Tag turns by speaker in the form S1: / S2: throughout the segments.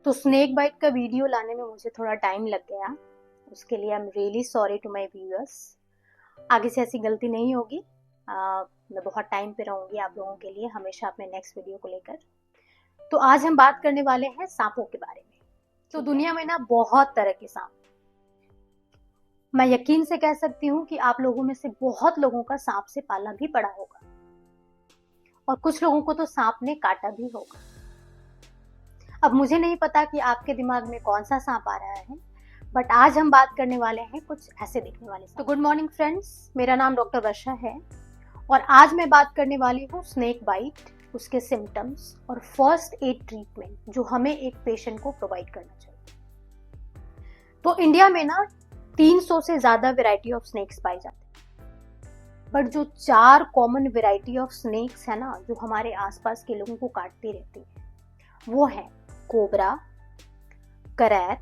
S1: तो snake bite का video लाने में मुझे थोड़ा टाइम लग गया। उसके लिए I am really sorry to my viewers. आगे से ऐसी गलती नहीं होगी। मैं बहुत टाइम पे रहूंगी आप लोगों के लिए हमेशा अपने नेक्स्ट वीडियो को लेकर। तो आज हम बात करने वाले हैं सांपों के बारे में। तो दुनिया में ना बहुत तरह के सांप, मैं यकीन से कह सकती हूँ कि आप लोगों में से बहुत लोगों का सांप से पाला भी पड़ा होगा और कुछ लोगों को तो सांप ने काटा भी होगा। अब मुझे नहीं पता कि आपके दिमाग में कौन सा सांप आ रहा है, बट आज हम बात करने वाले हैं कुछ ऐसे दिखने वाले। तो गुड मॉर्निंग फ्रेंड्स, मेरा नाम डॉक्टर वर्षा है और आज मैं बात करने वाली हूँ स्नेक बाइट, उसके सिम्टम्स और फर्स्ट एड ट्रीटमेंट जो हमें एक पेशेंट को प्रोवाइड करना चाहिए। तो इंडिया में ना 300 से ज्यादा वैरायटी ऑफ स्नेक्स पाए जाते हैं, बट जो 4 कॉमन वैरायटी ऑफ स्नेक्स है ना जो हमारे आसपास के लोगों को काटती रहती है, वो है कोबरा, करैत,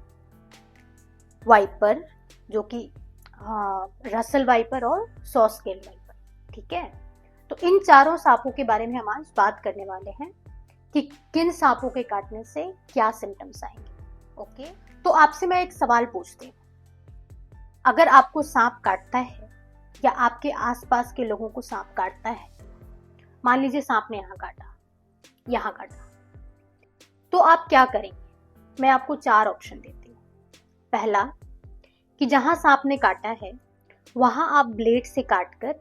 S1: वाइपर जो कि रसल वाइपर और सॉस्केल वाइपर। ठीक है, तो इन चारों सांपों के बारे में हम आज बात करने वाले हैं कि किन सांपों के काटने से क्या सिम्टम्स आएंगे। ओके, तो आपसे मैं एक सवाल पूछती हूँ, अगर आपको सांप काटता है या आपके आसपास के लोगों को सांप काटता है, मान लीजिए सांप ने यहाँ काटा, तो आप क्या करेंगे? मैं आपको 4 ऑप्शन देती हूँ। पहला, कि जहां सांप ने काटा है वहां आप ब्लेड से काटकर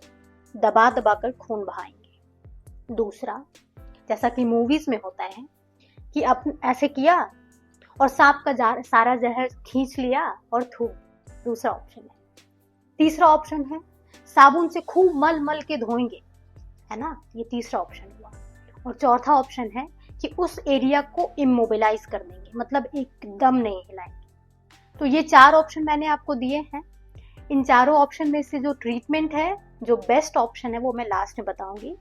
S1: दबा दबा कर खून बहाएंगे। दूसरा, जैसा कि मूवीज में होता है कि आप ऐसे किया और सांप का सारा जहर खींच लिया और थूक। दूसरा ऑप्शन है। तीसरा ऑप्शन है साबुन से खूब मल मल के धोएंगे, है ना, ये तीसरा ऑप्शन हुआ। और चौथा ऑप्शन है कि उस एरिया को इमोबिलाइज कर देंगे, मतलब एकदम नहीं हिलाएंगे। तो ये 4 ऑप्शन मैंने आपको दिए हैं। इन चारों ऑप्शन में से जो ट्रीटमेंट है, जो बेस्ट ऑप्शन है, वो मैं लास्ट में बताऊंगी।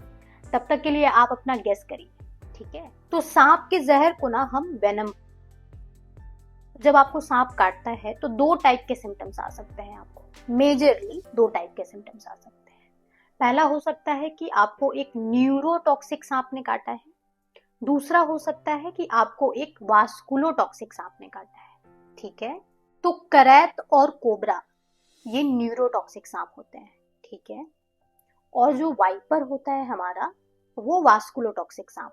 S1: तब तक के लिए आप अपना गेस करिए। ठीक है, तो सांप के जहर को ना हम वेनम, जब आपको सांप काटता है तो 2 टाइप के सिम्टम्स आ सकते हैं। आपको मेजरली 2 टाइप के सिम्टम्स आ सकते हैं। पहला हो सकता है कि आपको एक न्यूरोटॉक्सिक सांप ने काटा है। दूसरा हो सकता है कि आपको एक वास्कुलोटॉक्सिक सांप ने काटा है। ठीक है, तो करैत और कोबरा ये न्यूरोटॉक्सिक सांप होते हैं। ठीक है, और जो वाइपर होता है हमारा, वो वास्कुलोटॉक्सिक सांप।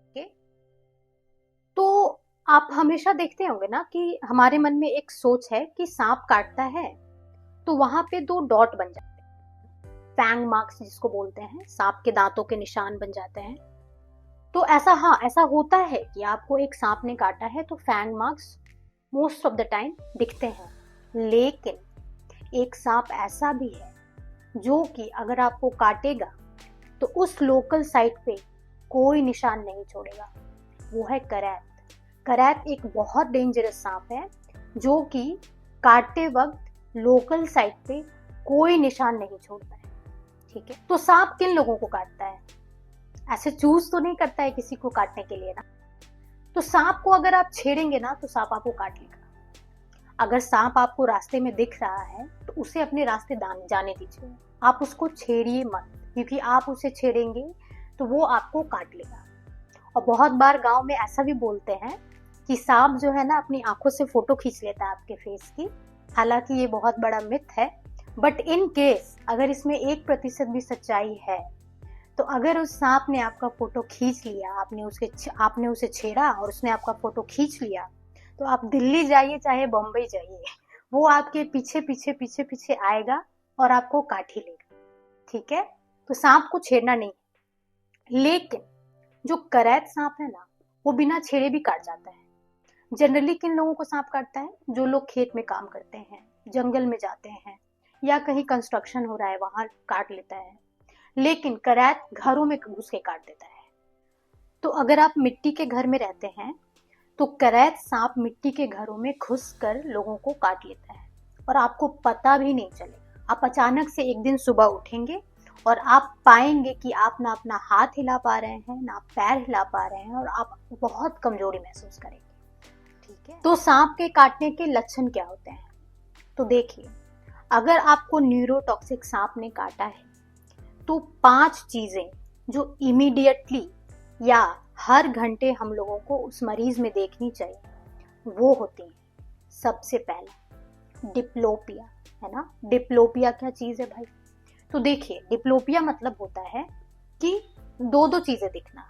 S1: ओके, तो आप हमेशा देखते होंगे ना कि हमारे मन में एक सोच है कि सांप काटता है तो वहां पे 2 डॉट बन जाते हैं, फैंग मार्क्स जिसको बोलते हैं, सांप के दांतों के निशान बन जाते हैं। तो ऐसा होता है कि आपको एक सांप ने काटा है तो fang marks most of the time दिखते हैं। लेकिन एक सांप ऐसा भी है जो कि अगर आपको काटेगा तो उस लोकल साइट पे कोई निशान नहीं छोड़ेगा, वो है करैत। करैत एक बहुत डेंजरस सांप है जो कि काटते वक्त लोकल साइट पे कोई निशान नहीं छोड़ता है। ठीक है, तो सांप किन लोगों को काटता है? ऐसे चूज तो नहीं करता है किसी को काटने के लिए ना। तो सांप को अगर आप छेड़ेंगे ना तो सांप आपको काट लेगा। अगर सांप आपको रास्ते में दिख रहा है तो उसे अपने रास्ते जाने दीजिए, आप उसको छेड़िए मत, क्योंकि आप उसे छेड़ेंगे तो वो आपको काट लेगा। और बहुत बार गांव में ऐसा भी बोलते हैं कि सांप जो है ना अपनी आंखों से फोटो खींच लेता है आपके फेस की। हालांकि ये बहुत बड़ा मिथ है, बट इन केस अगर इसमें 1% भी सच्चाई है तो अगर उस सांप ने आपका फोटो खींच लिया, आपने उसे छेड़ा और उसने आपका फोटो खींच लिया, तो आप दिल्ली जाइए चाहे बम्बई जाइए, वो आपके पीछे पीछे पीछे पीछे आएगा और आपको काट ही लेगा। ठीक है, तो सांप को छेड़ना नहीं। लेकिन जो करैत सांप है ना, वो बिना छेड़े भी काट जाता है। जनरली किन लोगों को सांप काटता है? जो लोग खेत में काम करते हैं, जंगल में जाते हैं, या कहीं कंस्ट्रक्शन हो रहा है वहां काट लेता है। लेकिन करैत घरों में घुस के काट देता है। तो अगर आप मिट्टी के घर में रहते हैं तो करैत सांप मिट्टी के घरों में घुसकर लोगों को काट लेता है और आपको पता भी नहीं चलेगा। आप अचानक से एक दिन सुबह उठेंगे और आप पाएंगे कि आप ना अपना हाथ हिला पा रहे हैं, ना पैर हिला पा रहे हैं, और आप बहुत कमजोरी महसूस करेंगे। ठीक है, तो सांप के काटने के लक्षण क्या होते हैं? तो देखिए, अगर आपको न्यूरोटॉक्सिक सांप ने काटा है तो 5 चीजें जो इमीडिएटली या हर घंटे हम लोगों को उस मरीज में देखनी चाहिए, वो होती है सबसे पहला डिप्लोपिया, है ना। डिप्लोपिया क्या चीज है भाई? तो देखिए, डिप्लोपिया मतलब होता है कि दो दो चीजें दिखना,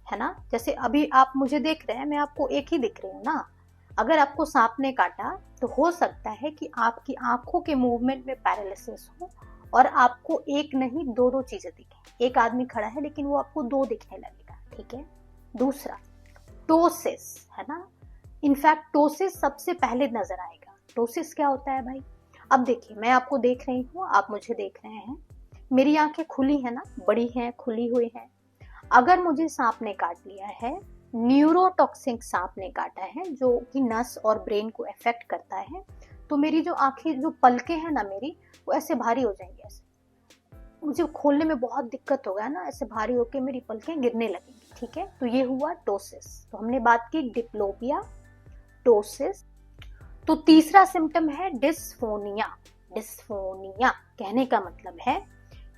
S1: है ना। जैसे अभी आप मुझे देख रहे हैं, मैं आपको एक ही दिख रही हूँ ना। अगर आपको सांप ने काटा तो हो सकता है कि आपकी आंखों के मूवमेंट में पैरालिसिस हो और आपको एक नहीं दो दो चीजें दिखे। एक आदमी खड़ा है लेकिन वो आपको दो दिखने लगेगा, ठीक है। दूसरा टोसिस, है ना। इनफैक्ट टोसिस सबसे पहले नजर आएगा। टोसिस क्या होता है भाई? अब देखिए, मैं आपको देख रही हूँ, आप मुझे देख रहे हैं, मेरी आंखें खुली है ना, बड़ी हैं, खुली हुई हैं। अगर मुझे सांप ने काट लिया है, न्यूरोटॉक्सिक सांप ने काटा है जो कि नस और ब्रेन को इफेक्ट करता है, तो मेरी जो आंखें, जो पलकें हैं ना मेरी, वो ऐसे भारी हो जाएंगी, ऐसे मुझे खोलने में बहुत दिक्कत होगा ना, ऐसे भारी होके मेरी पलकें गिरने लगेंगी, ठीक है। तो ये हुआ टोसिस। तो हमने बात की डिप्लोपिया, टोसिस। तो तीसरा सिम्टम है डिस्फोनिया। डिस्फोनिया कहने का मतलब है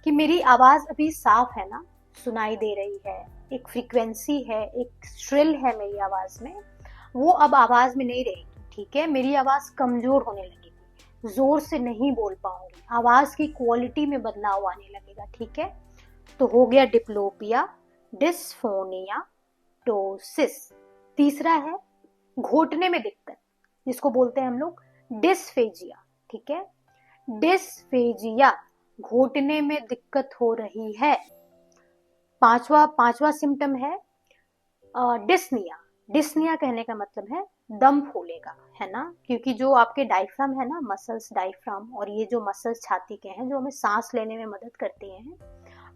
S1: कि मेरी आवाज अभी साफ है ना, सुनाई दे रही है, एक फ्रीक्वेंसी है, एक श्रिल है मेरी आवाज में, वो अब आवाज में नहीं रहेगी, ठीक है। मेरी आवाज कमजोर होने लगेगी, जोर से नहीं बोल पाऊंगी, आवाज की क्वालिटी में बदलाव आने लगेगा, ठीक है। तो हो गया डिप्लोपिया, डिस्फोनिया, टोसिस। तीसरा है घोटने में दिक्कत, जिसको बोलते हैं हम लोग डिस्फेजिया, ठीक है। डिस्फेजिया, घोटने में दिक्कत हो रही है। पांचवा सिम्टम है डिस्निया। डिस्निया कहने का मतलब है दम फूलेगा, है ना, क्योंकि जो आपके डायफ्राम है ना, मसल्स डायफ्राम, और ये जो मसल्स छाती के हैं जो हमें सांस लेने में मदद करती हैं,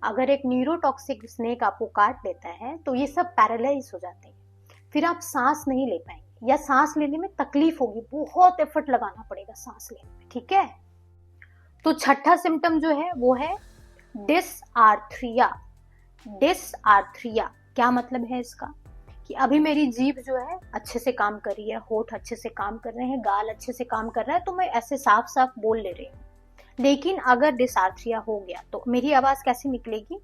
S1: अगर एक न्यूरोटॉक्सिक स्नेक आपको काट लेता है तो ये सब पैरालाइज हो जाते हैं, फिर आप सांस नहीं ले पाएंगे या सांस लेने में तकलीफ होगी, बहुत एफर्ट लगाना पड़ेगा सांस लेने में, ठीक है। तो छठा सिम्टम जो है वो है डिसआर्थ्रिया। डिसआर्थ्रिया क्या मतलब है इसका? कि अभी मेरी जीभ जो है अच्छे से काम कर रही है, होठ अच्छे से काम कर रहे हैं, गाल अच्छे से काम कर रहा है, तो मैं ऐसे साफ साफ बोल ले रही हूँ। लेकिन अगर डिसआर्थ्रिया हो गया तो मेरी आवाज कैसे निकलेगी?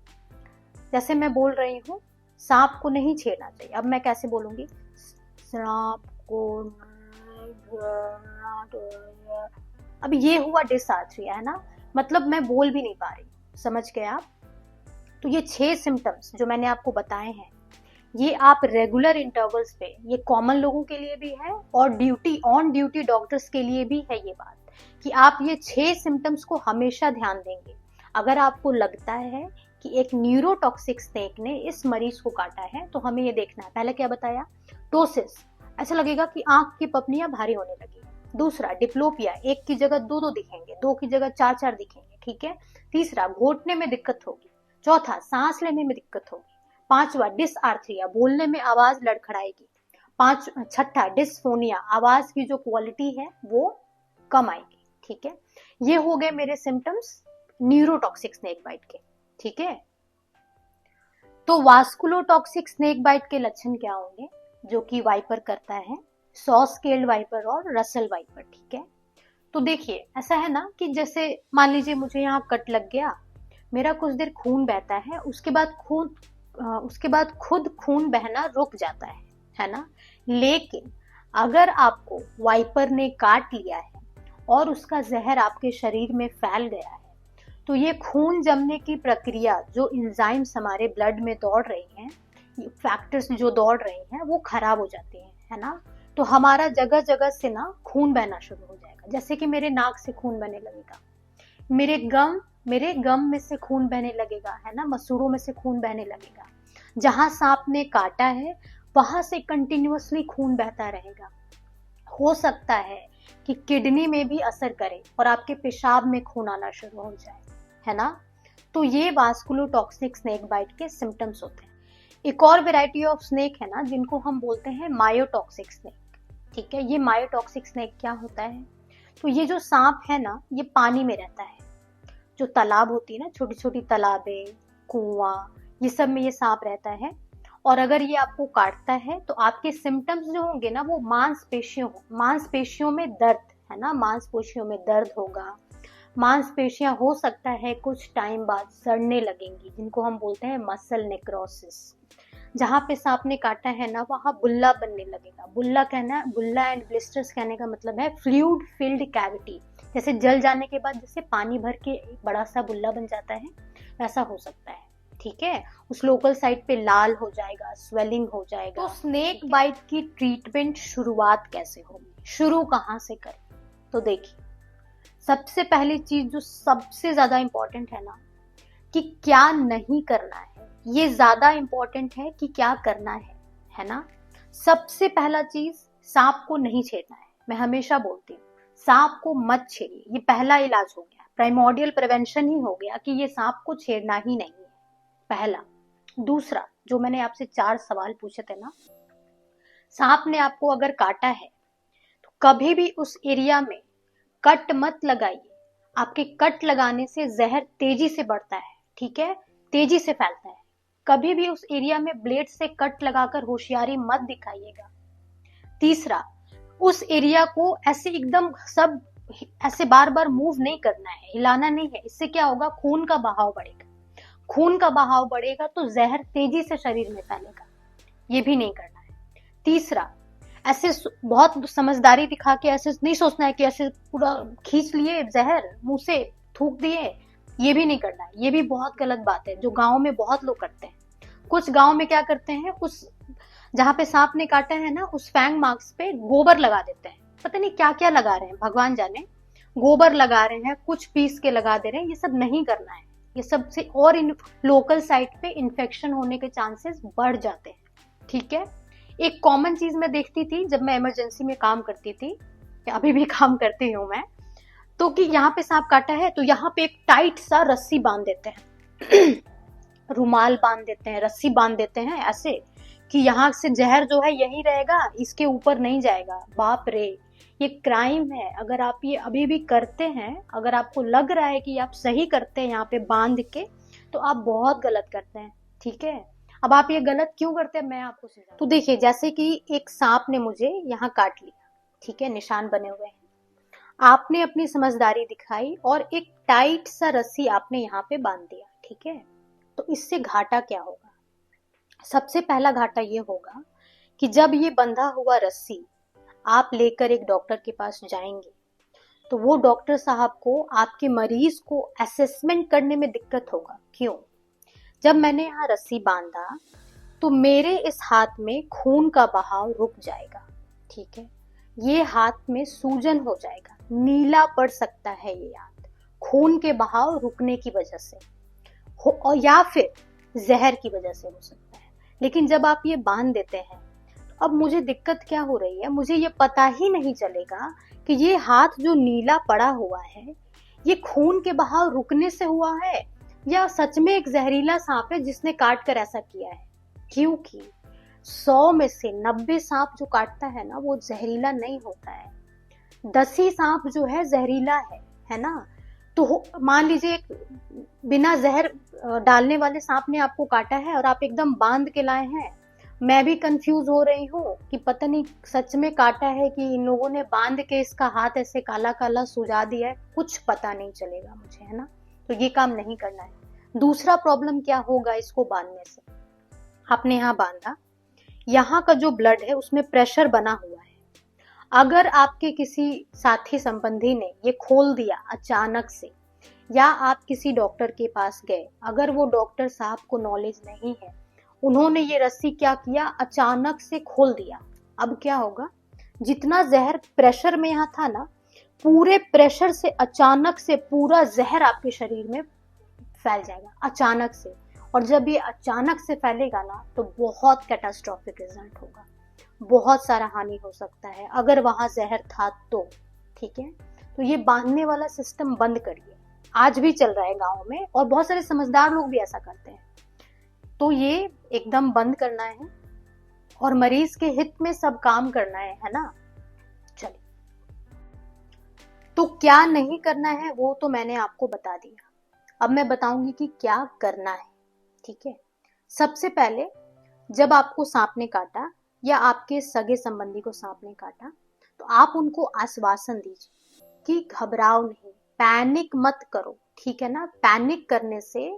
S1: जैसे मैं बोल रही हूँ, सांप को नहीं छेड़ना चाहिए, अब मैं कैसे बोलूंगी? सांप को। अब ये हुआ डिसआर्थ्रिया, है ना, मतलब मैं बोल भी नहीं पा रही, समझ गए आप? तो ये 6 सिम्टम्स जो मैंने आपको बताए हैं, ये आप रेगुलर इंटरवल्स पे, ये कॉमन लोगों के लिए भी है और ड्यूटी ऑन ड्यूटी डॉक्टर्स के लिए भी है ये बात, कि आप ये 6 सिम्टम्स को हमेशा ध्यान देंगे। अगर आपको लगता है कि एक न्यूरोटॉक्सिक स्नेक ने इस मरीज को काटा है तो हमें ये देखना है, पहले क्या बताया? टोसिस, ऐसा लगेगा कि आंख की पपनियां भारी होने लगी। दूसरा डिप्लोपिया, एक की जगह दो दो दिखेंगे, दो की जगह चार चार दिखेंगे, ठीक है। तीसरा घोटने में दिक्कत होगी। चौथा सांस लेने में दिक्कत होगी। पांचवा डिसआर्थ्रिया, बोलने में आवाज लड़खड़ाएगी। छठा डिस्फोनिया, आवाज की जो क्वालिटी है वो कम आएगी, ठीक है। ये हो गए मेरे सिम्टम्स न्यूरोटॉक्सिक स्नेक बाइट के, ठीक है। तो वास्कुलोटॉक्सिक स्नेक बाइट के लक्षण क्या होंगे, जो कि वाइपर करता है? सॉ स्केल्ड वाइपर और रसल वाइपर, ठीक है। तो देखिए, ऐसा है ना कि जैसे मान लीजिए मुझे यहाँ कट लग गया, मेरा कुछ देर खून बहता है, उसके बाद खुद खून बहना रुक जाता है ना। लेकिन अगर आपको वाइपर ने काट लिया है और उसका जहर आपके शरीर में फैल गया है, तो ये खून जमने की प्रक्रिया, जो एंजाइम्स हमारे ब्लड में दौड़ रही हैं, फैक्टर्स जो दौड़ रही हैं, वो खराब हो जाती हैं, है ना। तो हमारा जगह जगह से ना खून बहना शुरू हो जाएगा, जैसे कि मेरे नाक से खून बहने लगेगा, मेरे गम में से खून बहने लगेगा, है ना, मसूड़ों में से खून बहने लगेगा। जहां सांप ने काटा है वहां से कंटिन्यूअसली खून बहता रहेगा। हो सकता है कि किडनी में भी असर करे और आपके पेशाब में खून आना शुरू हो जाए, है ना। तो ये वास्कुलोटॉक्सिक स्नेक बाइट के सिम्टम्स होते हैं। एक और वेराइटी ऑफ स्नेक है ना, जिनको हम बोलते हैं मायोटॉक्सिक स्नेक, ठीक है। ये मायोटॉक्सिक स्नेक क्या होता है? तो ये जो सांप है ना, ये पानी में रहता है, जो तालाब होती है ना, छोटी छोटी तालाबें, कुआं, ये सब में ये सांप रहता है। और अगर ये आपको काटता है तो आपके सिम्टम्स जो होंगे ना, वो मांसपेशियों में दर्द, है ना, मांसपेशियों में दर्द होगा। मांसपेशियां हो सकता है कुछ टाइम बाद सड़ने लगेंगी, जिनको हम बोलते हैं मसल नेक्रोसिस। जहाँ पे सांप ने काटा है ना वहाँ बुल्ला बनने लगेगा। बुल्ला एंड ब्लिस्टर्स कहने का मतलब है फ्लूइड फिल्ड कैविटी। जैसे जल जाने के बाद जैसे पानी भर के एक बड़ा सा बुल्ला बन जाता है, वैसा हो सकता है। ठीक है, उस लोकल साइट पे लाल हो जाएगा, स्वेलिंग हो जाएगा। तो स्नेक बाइट की ट्रीटमेंट शुरुआत कैसे होगी, शुरू कहाँ से करें? तो देखिए, सबसे पहली चीज जो सबसे ज्यादा इंपॉर्टेंट है ना, कि क्या नहीं करना है, ये ज्यादा इंपॉर्टेंट है कि क्या करना है ना। सबसे पहला चीज, सांप को नहीं छेड़ना है। मैं हमेशा बोलती हूँ सांप को मत छेड़िए, ये पहला इलाज हो गया, प्राइमोडियल प्रिवेंशन ही हो गया कि ये सांप को छेड़ना ही नहीं है, पहला। दूसरा, जो मैंने आपसे 4 सवाल पूछे थे ना, सांप ने आपको अगर काटा है तो कभी भी उस एरिया में कट मत लगाइए। आपके कट लगाने से जहर तेजी से बढ़ता है, ठीक है, तेजी से फैलता है। कभी भी उस एरिया में ब्लेड से कट लगाकर होशियारी मत दिखाइएगा। तीसरा, उस एरिया को ऐसे एकदम सब ऐसे बार बार मूव नहीं करना है, हिलाना नहीं है। इससे क्या होगा, खून का बहाव बढ़ेगा। खून का बहाव बढ़ेगा तो जहर तेजी से शरीर में फैलेगा, ये भी नहीं करना है। तीसरा, ऐसे बहुत समझदारी दिखा के ऐसे नहीं सोचना है कि ऐसे पूरा खींच लिए जहर मुंह से थूक दिए, ये भी नहीं करना है। ये भी बहुत गलत बात है जो गांव में बहुत लोग करते हैं। कुछ गांव में क्या करते हैं, उस जहां पे सांप ने काटा है ना उस फैंग मार्क्स पे गोबर लगा देते हैं। पता नहीं क्या क्या लगा रहे हैं, भगवान जाने। गोबर लगा रहे हैं, कुछ पीस के लगा दे रहे हैं, ये सब नहीं करना है। ये सब से और इन लोकल साइट पे इन्फेक्शन होने के चांसेस बढ़ जाते हैं। ठीक है, एक कॉमन चीज मैं देखती थी जब मैं इमरजेंसी में काम करती थी, अभी भी काम करती हूँ मैं, तो कि यहाँ पे सांप काटा है तो यहाँ पे एक टाइट सा रस्सी बांध देते हैं रुमाल बांध देते हैं, रस्सी बांध देते हैं ऐसे कि यहाँ से जहर जो है यही रहेगा, इसके ऊपर नहीं जाएगा। बाप रे, ये क्राइम है। अगर आप ये अभी भी करते हैं, अगर आपको लग रहा है कि आप सही करते हैं यहाँ पे बांध के, तो आप बहुत गलत करते हैं। ठीक है, अब आप ये गलत क्यों करते हैं मैं आपको समझाऊं। तो देखिए, जैसे कि एक सांप ने मुझे यहाँ काट लिया, ठीक है, निशान बने हुए हैं। आपने अपनी समझदारी दिखाई और एक टाइट सा रस्सी आपने यहाँ पे बांध दिया, ठीक है। तो इससे घाटा क्या होगा? सबसे पहला घाटा ये होगा कि जब ये बंधा हुआ रस्सी आप लेकर एक डॉक्टर के पास जाएंगे तो वो डॉक्टर साहब को आपके मरीज को असेसमेंट करने में दिक्कत होगा। क्यों? जब मैंने यहाँ रस्सी बांधा तो मेरे इस हाथ में खून का बहाव रुक जाएगा, ठीक है। ये हाथ में सूजन हो जाएगा, नीला पड़ सकता है ये हाथ, खून के बहाव रुकने की वजह से हो, और या फिर जहर की वजह से हो सकता है। लेकिन जब आप ये बांध देते हैं तो अब मुझे दिक्कत क्या हो रही है, मुझे ये पता ही नहीं चलेगा कि ये हाथ जो नीला पड़ा हुआ है ये खून के बहाव रुकने से हुआ है या सच में एक जहरीला सांप है जिसने काट कर ऐसा किया है। क्योंकि 100 में से 90 सांप जो काटता है ना वो जहरीला नहीं होता है, 10 ही सांप जो है जहरीला है ना। तो मान लीजिए एक बिना जहर डालने वाले सांप ने आपको काटा है और आप एकदम बांध के लाए हैं। मैं भी कंफ्यूज हो रही हूँ कि पता नहीं सच में काटा है कि इन लोगों ने बांध के इसका हाथ ऐसे काला काला सुझा दिया है, कुछ पता नहीं चलेगा मुझे, है ना। तो ये काम नहीं करना है। दूसरा प्रॉब्लम क्या होगा इसको बांधने से, आपने यहाँ बांधा, यहाँ का जो ब्लड है उसमें प्रेशर बना हुआ है। अगर आपके किसी साथी संबंधी ने ये खोल दिया अचानक से, या आप किसी डॉक्टर के पास गए, अगर वो डॉक्टर साहब को नॉलेज नहीं है, उन्होंने ये रस्सी क्या किया, अचानक से खोल दिया, अब क्या होगा, जितना जहर प्रेशर में यहाँ था ना, पूरे प्रेशर से अचानक से पूरा जहर आपके शरीर में फैल जाएगा अचानक से। और जब ये अचानक से फैलेगा ना तो बहुत कैटास्ट्रॉफिक रिजल्ट होगा, बहुत सारा हानि हो सकता है अगर वहां जहर था तो। ठीक है, तो ये बांधने वाला सिस्टम बंद करिए, आज भी चल रहा है गाँव में और बहुत सारे समझदार लोग भी ऐसा करते हैं। तो ये एकदम बंद करना है और मरीज के हित में सब काम करना है ना। चलिए, तो क्या नहीं करना है वो तो मैंने आपको बता दिया, अब मैं बताऊंगी कि क्या करना है। ठीक है, सबसे पहले जब आपको सांप ने काटा या आपके सगे संबंधी को सांप ने काटा तो आप उनको आश्वासन दीजिए कि घबराओ नहीं, पैनिक मत करो, ठीक है ना। पैनिक करने से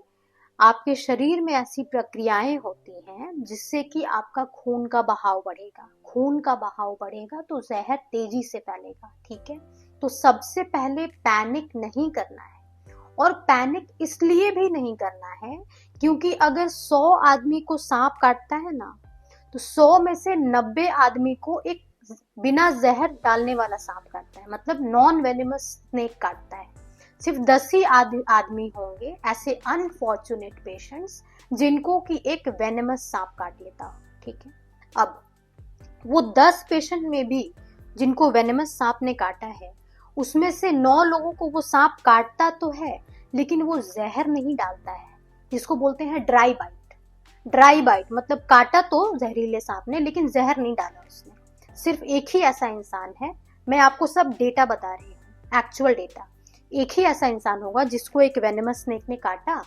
S1: आपके शरीर में ऐसी प्रक्रियाएं होती हैं जिससे कि आपका खून का बहाव बढ़ेगा। खून का बहाव बढ़ेगा तो जहर तेजी से फैलेगा, ठीक है। तो सबसे पहले पैनिक नहीं करना है, और पैनिक इसलिए भी नहीं करना है क्योंकि अगर 100 आदमी को सांप काटता है ना, तो 100 में से 90 आदमी को एक बिना जहर डालने वाला सांप काटता है, मतलब नॉन वेनेमस स्नेक काटता है। सिर्फ 10 ही आदमी होंगे ऐसे अनफॉर्चुनेट पेशेंट्स जिनको कि एक वेनेमस सांप काट लेता हो, ठीक है। अब वो 10 पेशेंट में भी जिनको वेनेमस सांप ने काटा है, उसमें से 9 लोगों को वो सांप काटता तो है लेकिन वो जहर नहीं डालता है, जिसको बोलते हैं ड्राई बाइट। ड्राई बाइट मतलब काटा तो जहरीले सांप ने लेकिन जहर नहीं डाला उसने। सिर्फ एक ही ऐसा इंसान है, मैं आपको सब डेटा बता रही हूँ, एक्चुअल डेटा। एक ही ऐसा इंसान होगा जिसको एक वेनेमस स्नेक ने काटा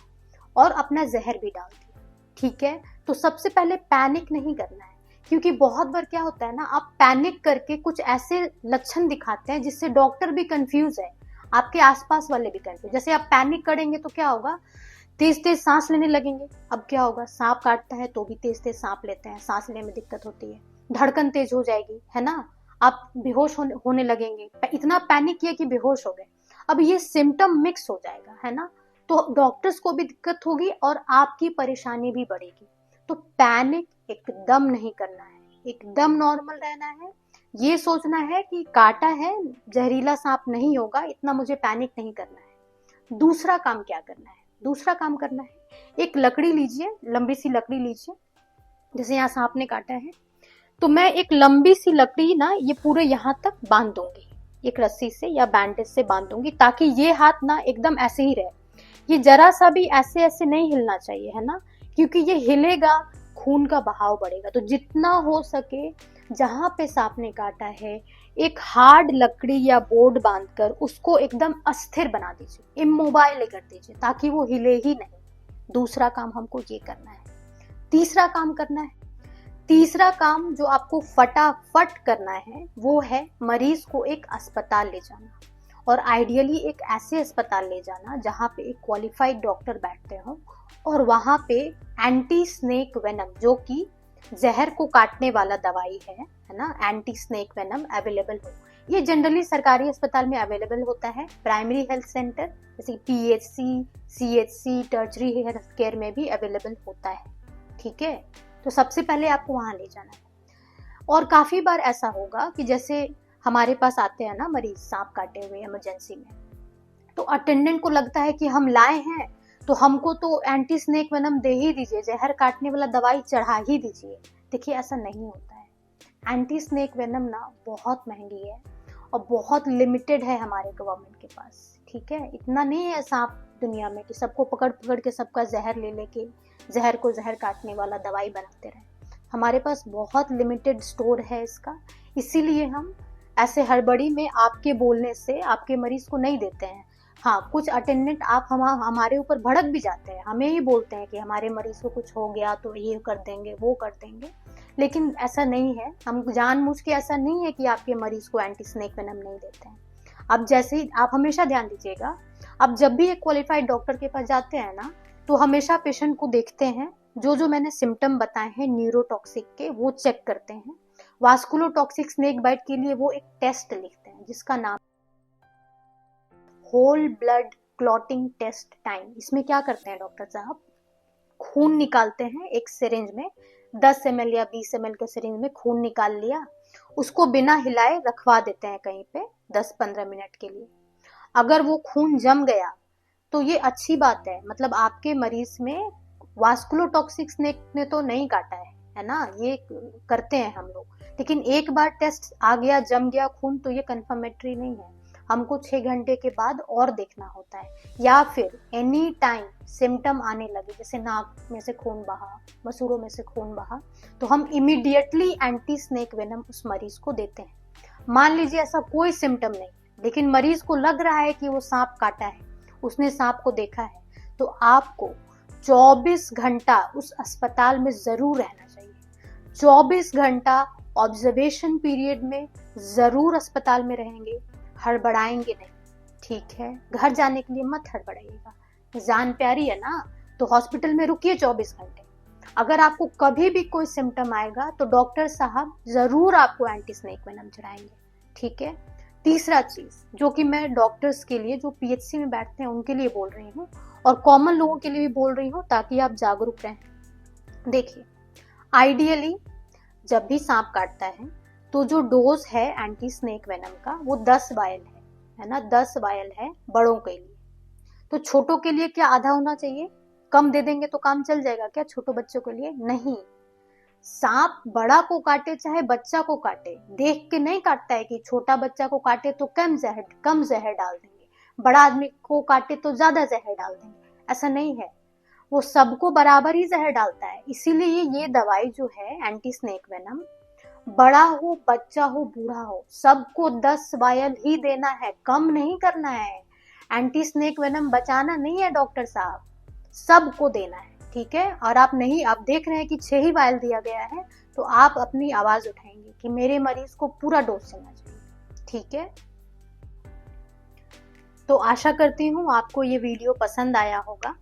S1: और अपना जहर भी डाल दिया, ठीक है। तो सबसे पहले पैनिक नहीं करना है, क्योंकि बहुत बार क्या होता है ना, आप पैनिक करके कुछ ऐसे लक्षण दिखाते हैं जिससे डॉक्टर भी कंफ्यूज है, आपके आसपास वाले भी कंफ्यूज। जैसे आप पैनिक करेंगे तो क्या होगा, तेज तेज सांस लेने लगेंगे। अब क्या होगा, सांप काटता है तो भी तेज तेज सांप लेते हैं, सांस लेने में दिक्कत होती है, धड़कन तेज हो जाएगी, है ना। आप बेहोश होने लगेंगे, इतना पैनिक किया कि बेहोश हो गए। अब ये सिम्टम मिक्स हो जाएगा, है ना, तो डॉक्टर्स को भी दिक्कत होगी और आपकी परेशानी भी बढ़ेगी। तो पैनिक एकदम नहीं करना है, एकदम नॉर्मल रहना है। ये सोचना है कि काटा है, जहरीला सांप नहीं होगा, इतना मुझे पैनिक नहीं करना है। दूसरा काम क्या करना है, दूसरा काम करना है, एक लकड़ी लीजिए, लंबी सी लकड़ी लीजिए। जैसे यहाँ सांप ने काटा है तो मैं एक लंबी सी लकड़ी ना ये पूरे यहाँ तक बांध दूंगी, एक रस्सी से या बैंडेज से बांध दूंगी, ताकि ये हाथ ना एकदम ऐसे ही रहे। ये जरा सा भी ऐसे ऐसे नहीं हिलना चाहिए, है ना, क्योंकि ये हिलेगा खून का बहाव बढ़ेगा। तो जितना हो सके जहां पे सांप ने काटा है, एक हार्ड लकड़ी या बोर्ड बांधकर उसको एकदम अस्थिर बना दीजिए, इमोबाइल कर दीजिए, ताकि वो हिले ही नहीं। दूसरा काम हमको ये करना है। तीसरा काम करना है, तीसरा काम जो आपको फटाफट करना है वो है मरीज को एक अस्पताल ले जाना, और आइडियली एक ऐसे अस्पताल ले जाना जहाँ पे एक क्वालिफाइड डॉक्टर बैठते हो, और वहाँ पे एंटी स्नेक वेनम, जो कि जहर को काटने वाला दवाई है ना, एंटी स्नेक वेनम अवेलेबल हो। ये जनरली सरकारी अस्पताल में अवेलेबल होता है, प्राइमरी हेल्थ सेंटर जैसे PHC, CHC, tertiary health care में भी अवेलेबल होता है, ठीक है। तो सबसे पहले आपको वहां ले जाना है। और काफी बार ऐसा होगा कि जैसे हमारे पास आते हैं ना मरीज सांप काटे हुए इमरजेंसी में, तो अटेंडेंट को लगता है कि हम लाए हैं तो हमको तो एंटी स्नेक वेनम दे ही दीजिए, जहर काटने वाला दवाई चढ़ा ही दीजिए। देखिए ऐसा नहीं होता है। एंटी स्नेक वेनम ना बहुत महंगी है और बहुत लिमिटेड है हमारे गवर्नमेंट के पास, ठीक है। इतना नहीं है सांप दुनिया में कि सबको पकड़ पकड़ के सबका जहर ले लेके जहर को जहर काटने वाला दवाई बनाते रहे। हमारे पास बहुत लिमिटेड स्टोर है इसका, इसीलिए हम ऐसे हड़बड़ी में आपके बोलने से आपके मरीज को नहीं देते हैं। हाँ, कुछ अटेंडेंट आप हमारे ऊपर भड़क भी जाते हैं, हमें ही बोलते हैं कि हमारे मरीज को कुछ हो गया तो ये कर देंगे वो कर देंगे, लेकिन ऐसा नहीं है। हम जानबूझ के ऐसा नहीं है कि आपके मरीज को एंटी स्नेक वेनम नहीं देते हैं। अब जैसे ही आप हमेशा ध्यान दीजिएगा, अब जब भी एक क्वालिफाइड डॉक्टर के पास जाते हैं ना, तो हमेशा पेशेंट को देखते हैं, जो मैंने सिम्टम बताए हैं न्यूरोटॉक्सिक के वो चेक करते हैं। वास्कुलोटॉक्सिक स्नेक बाइट के लिए वो एक टेस्ट लिखते हैं जिसका नाम whole blood clotting test time. इसमें क्या करते हैं डॉक्टर साहब, खून निकालते हैं एक सिरिंज में, 10 ml या 20 ml के सिरिंज में खून निकाल लिया, उसको बिना हिलाए रखवा देते हैं कहीं पे 10-15 मिनट के लिए। अगर वो खून जम गया तो ये अच्छी बात है, मतलब आपके मरीज में वास्कुलोटॉक्सिक स्नेक ने तो नहीं काटा है ना, ये करते हैं हम लोग। लेकिन एक बार टेस्ट आ गया, जम गया खून, तो ये कंफर्मेटरी नहीं है, हमको 6 घंटे के बाद और देखना होता है। या फिर एनी टाइम सिम्टम आने लगे, जैसे नाक में से खून बहा, मसूड़ों में से खून बहा, तो हम इमीडिएटली एंटी स्नेक वेनम उस मरीज को देते हैं। मान लीजिए ऐसा कोई सिम्टम नहीं, लेकिन मरीज को लग रहा है कि वो सांप काटा है, उसने सांप को देखा है, तो आपको 24 घंटा उस अस्पताल में जरूर रहना चाहिए। 24 घंटा ऑब्जर्वेशन पीरियड में जरूर अस्पताल में रहेंगे, हड़बड़ाएंगे नहीं, ठीक है। घर जाने के लिए मत हड़बड़ाइएगा, जान प्यारी है ना, तो हॉस्पिटल में रुकिए 24 घंटे। अगर आपको कभी भी कोई सिम्टम आएगा तो डॉक्टर साहब जरूर आपको एंटी स्नेक वेनम चढ़ाएंगे, ठीक है। तीसरा चीज जो कि मैं डॉक्टर्स के लिए, जो पीएचसी में बैठते हैं उनके लिए बोल रही हूँ, और कॉमन लोगों के लिए भी बोल रही हूँ, ताकि आप जागरूक रहें। देखिए, आइडियली जब भी सांप काटता है तो जो डोज है एंटी स्नेक वेनम का वो 10 वायल है ना, 10 वायल है बड़ों के लिए। तो छोटों के लिए क्या आधा होना चाहिए? कम दे देंगे तो काम चल जाएगा क्या छोटो बच्चों के लिए? नहीं। सांप बड़ा को काटे चाहे बच्चा को काटे, देख के नहीं काटता है कि छोटा बच्चा को काटे तो कम जहर डाल देंगे, बड़ा आदमी को काटे तो ज्यादा जहर डाल देंगे, ऐसा नहीं है। वो सबको बराबर ही जहर डालता है। इसीलिए ये दवाई जो है एंटी स्नेक वेनम, बड़ा हो बच्चा हो बूढ़ा हो, सबको 10 वायल ही देना है, कम नहीं करना है। एंटी स्नेक वेनम बचाना नहीं है डॉक्टर साहब, सबको देना है, ठीक है। और आप देख रहे हैं कि 6 ही वायल दिया गया है, तो आप अपनी आवाज उठाएंगे कि मेरे मरीज को पूरा डोज चलना चाहिए, ठीक है। तो आशा करती हूँ आपको ये वीडियो पसंद आया होगा,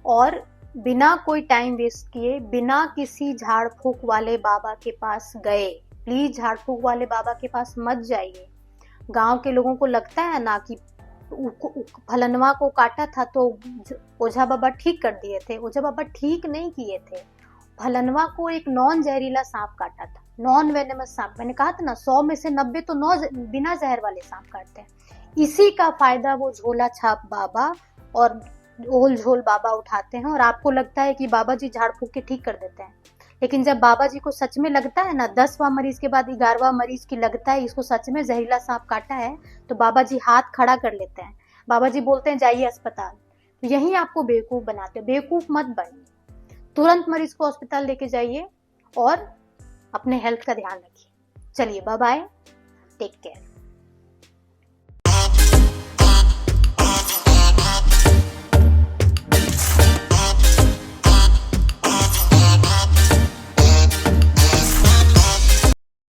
S1: और बिना कोई टाइम वेस्ट किए, बिना किसी झाड़ फूक वाले बाबा के पास गए, प्लीज झाड़ फूक वाले बाबा के पास मत जाइए। गांव के लोगों को लगता है ना कि फलनवा को काटा था तो ओझा बाबा ठीक कर दिए थे। ओझा बाबा ठीक नहीं किए थे। फलनवा को एक नॉन जहरीला सांप काटा था, नॉन वेनेमस सांप। मैंने कहा था ना 100 में से 90 तो बिना जहर वाले सांप काटते हैं। इसी का फायदा वो झोला छाप बाबा और ओल झोल बाबा उठाते हैं, और आपको लगता है कि बाबा जी झाड़ फूक के ठीक कर देते हैं। लेकिन जब बाबा जी को सच में लगता है ना, 10वां मरीज के बाद 11वां मरीज की लगता है इसको सच में जहरीला सांप काटा है, तो बाबा जी हाथ खड़ा कर लेते हैं। बाबा जी बोलते हैं जाइए अस्पताल। तो यही आपको बेवकूफ बनाते हैं। बेवकूफ मत बनिए, तुरंत मरीज को अस्पताल लेके जाइए और अपने हेल्थ का ध्यान रखिए। चलिए, बाय बाय, टेक केयर।